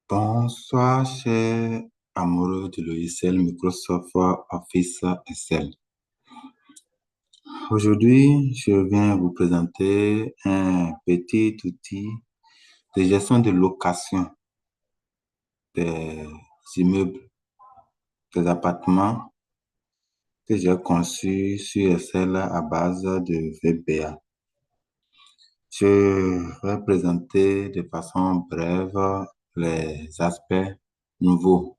Bonsoir, chers amoureux du logiciel Microsoft Office Excel. Aujourd'hui, je viens vous présenter un petit outil de gestion de location des immeubles, des appartements que j'ai conçu sur Excel à base de VBA. Je vais présenter de façon brève les aspects nouveaux,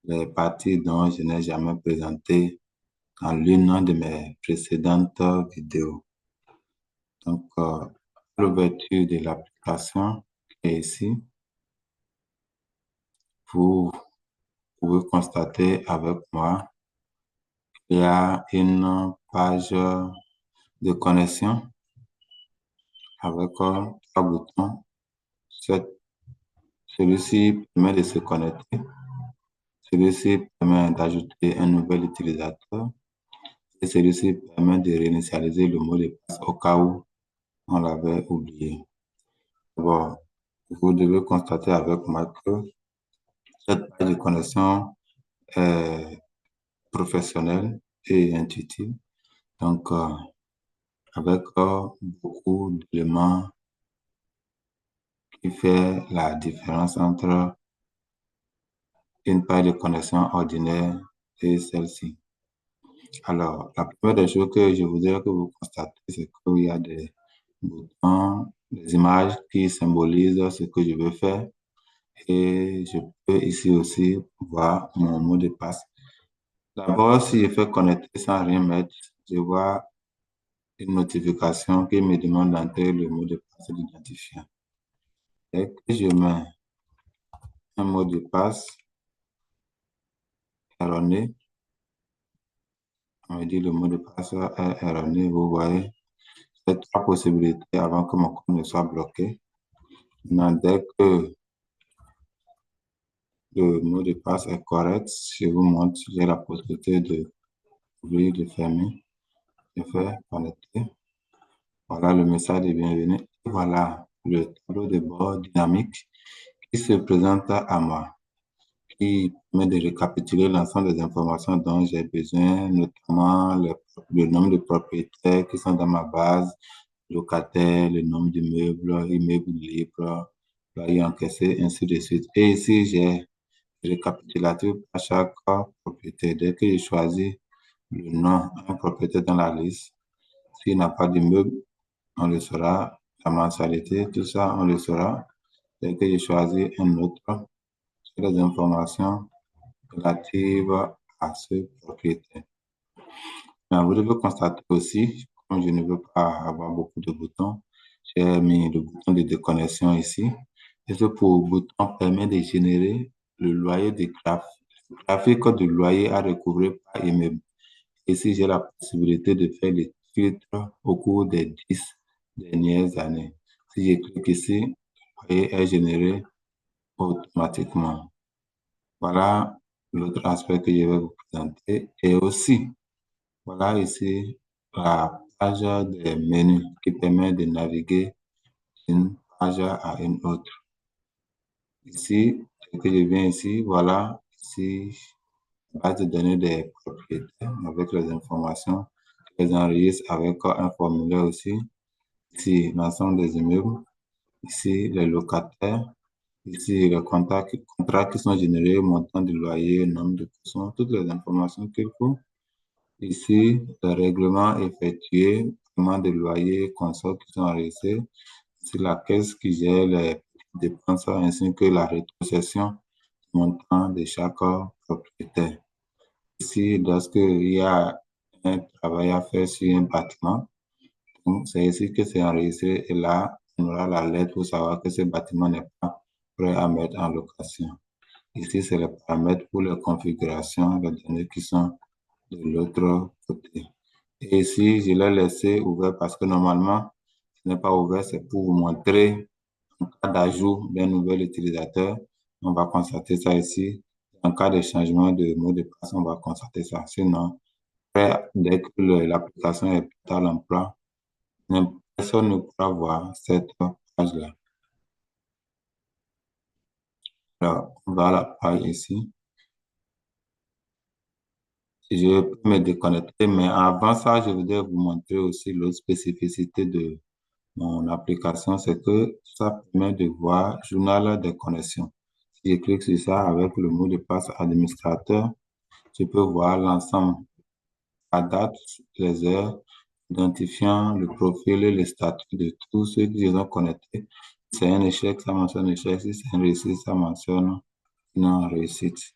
les parties dont je n'ai jamais présenté dans l'une de mes précédentes vidéos. Donc, l'ouverture de l'application est ici. Vous pouvez constater avec moi qu'il y a une page de connexion avec trois boutons. Celui-ci permet de se connecter. Celui-ci permet d'ajouter un nouvel utilisateur. Et celui-ci permet de réinitialiser le mot de passe au cas où on l'avait oublié. Bon, vous devez constater avec moi que cette page de connexion est professionnelle et intuitive. Donc, avec beaucoup d'éléments qui fait la différence entre une page de connexion ordinaire et celle-ci. Alors, la première des choses que je voudrais que vous constatez, c'est qu'il y a des boutons, des images qui symbolisent ce que je veux faire. Et je peux ici aussi voir mon mot de passe. D'abord, si je fais connecter sans rien mettre, je vois une notification qui me demande d'entrer le mot de passe d'identifiant. Et que je mets un mot de passe erroné, on me dit le mot de passe est erroné. Vous voyez, c'est trois possibilités avant que mon compte ne soit bloqué. Maintenant, dès que le mot de passe est correct, je vous montre, j'ai la possibilité de ouvrir, de fermer, de faire connecter. Voilà le message de bienvenue. Voilà le tableau de bord dynamique qui se présente à moi, qui permet de récapituler l'ensemble des informations dont j'ai besoin, notamment le nombre de propriétaires qui sont dans ma base, locataires, le nombre d'immeubles, immeubles libres, loyers encaissés, ainsi de suite. Et ici, j'ai récapitulatif à chaque propriétaire. Dès que je choisis le nom d'un propriétaire dans la liste, s'il n'a pas d'immeuble, on le saura. La mensualité, tout ça, on le saura. Dès que je choisis un autre, c'est les informations relatives à ce propriétaire. Mais vous devez constater aussi, comme je ne veux pas avoir beaucoup de boutons, j'ai mis le bouton de déconnexion ici. Et ce bouton permet de générer le loyer de graphique de loyer à recouvrer par immeuble. Ici, j'ai la possibilité de faire les filtres au cours des 10 dernières années. Si je clique ici, le loyer est généré automatiquement. Voilà l'autre aspect que je vais vous présenter. Et aussi, voilà ici la page des menus qui permet de naviguer d'une page à une autre. Ici, dès que je viens ici, voilà, ici, base de données des propriétaires avec les informations, les enregistre avec un formulaire aussi. Ici, l'ensemble des immeubles. Ici, les locataires. Ici, les contrats qui sont générés, montant de loyer, nombre de personnes, toutes les informations qu'il faut. Ici, le règlement effectué, paiement de loyer, consorts qui sont enregistrés. Ici, la caisse qui gère les dépenses ainsi que la rétrocession du montant de chaque propriétaire. Ici, lorsqu'il y a un travail à faire sur un bâtiment, c'est ici que c'est enregistré et là, on aura la lettre pour savoir que ce bâtiment n'est pas prêt à mettre en location. Ici, c'est les paramètres pour les configurations, les données qui sont de l'autre côté. Et ici, je l'ai laissé ouvert parce que normalement, ce n'est pas ouvert, c'est pour vous montrer en cas d'ajout d'un nouvel utilisateur. On va constater ça ici. En cas de changement de mot de passe, on va constater ça. Sinon, après, dès que l'application est prête à l'emploi, personne ne pourra voir cette page-là. Alors, on va à la page ici. Je peux me déconnecter, mais avant ça, je voudrais vous montrer aussi l'autre spécificité de mon application, c'est que ça permet de voir journal des connexions. Si je clique sur ça avec le mot de passe administrateur, je peux voir l'ensemble, la date, les heures, identifiant le profil et le statut de tous ceux qui sont connectés. Si c'est un échec, ça mentionne échec. Si c'est une réussite, ça mentionne une réussite.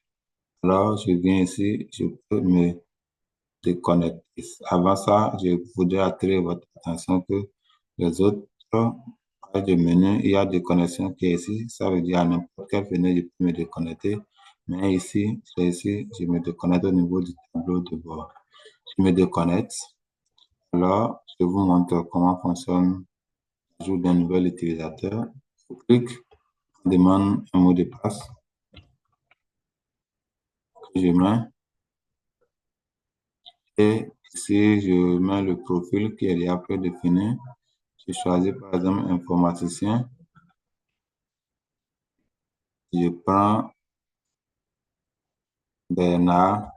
Alors, je viens ici, je peux me déconnecter. Avant ça, je voudrais attirer votre attention que les autres pages de menu, il y a des connexions qui est ici. Ça veut dire à n'importe quelle fenêtre, je peux me déconnecter. Mais ici, c'est ici, je me déconnecte au niveau du tableau de bord. Je me déconnecte. Alors, je vous montre comment fonctionne l'ajout d'un nouvel utilisateur. Je clique, on demande un mot de passe que je mets. Et ici, je mets le profil qui est déjà prédéfini. Je choisis par exemple informaticien. Je prends Bernard.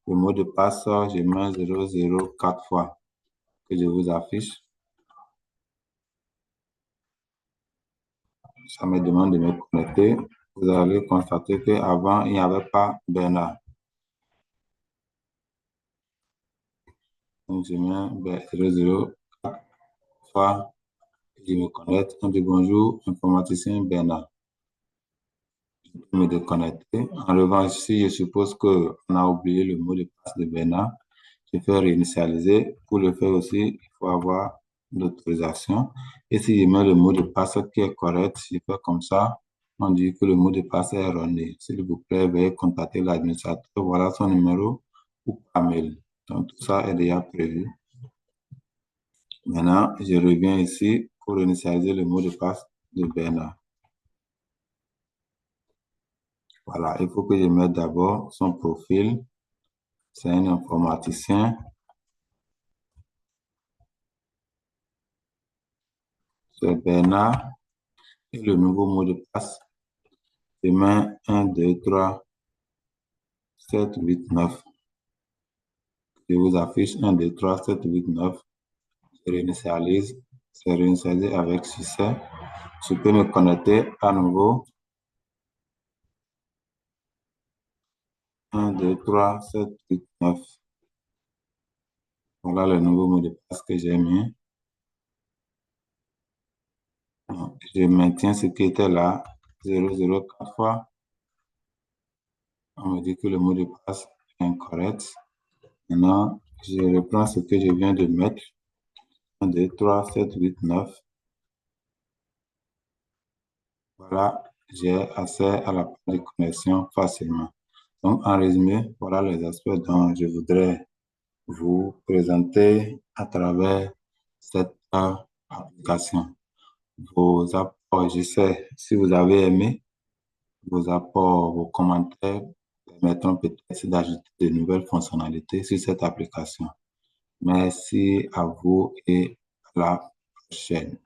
Le mot de passe, je mets 004 fois que je vous affiche. Ça me demande de me connecter. Vous allez constater qu'avant, il n'y avait pas Bernard. Donc, je mets 004 fois. Je me connecte. On dit bonjour, informaticien Bernard. Je peux me déconnecter. En revanche, si je suppose qu'on a oublié le mot de passe de Bernard, je fais réinitialiser. Pour le faire aussi, il faut avoir l'autorisation. Et si je mets le mot de passe qui est correct, je fais comme ça, on dit que le mot de passe est erroné. S'il vous plaît, veuillez contacter l'administrateur. Voilà son numéro ou par mail. Donc, tout ça est déjà prévu. Maintenant, je reviens ici pour initialiser le mot de passe de Bernard. Voilà, il faut que je mette d'abord son profil. C'est un informaticien. C'est Bernard. Et le nouveau mot de passe, je mets 1, 2, 3, 7, 8, 9. Je vous affiche 1, 2, 3, 7, 8, 9. Je réinitialise. C'est réinitialisé avec succès. Je peux me connecter à nouveau. 1, 2, 3, 7, 8, 9. Voilà le nouveau mot de passe que j'ai mis. Je maintiens ce qui était là, 004 fois. On me dit que le mot de passe est incorrect. Maintenant, je reprends ce que je viens de mettre. 1, 2, 3, 7, 8, 9. Voilà, j'ai accès à la page de connexion facilement. Donc, en résumé, voilà les aspects dont je voudrais vous présenter à travers cette application. Vos apports, je sais, si vous avez aimé, vos apports, vos commentaires permettront peut-être d'ajouter de nouvelles fonctionnalités sur cette application. Merci à vous et à la prochaine.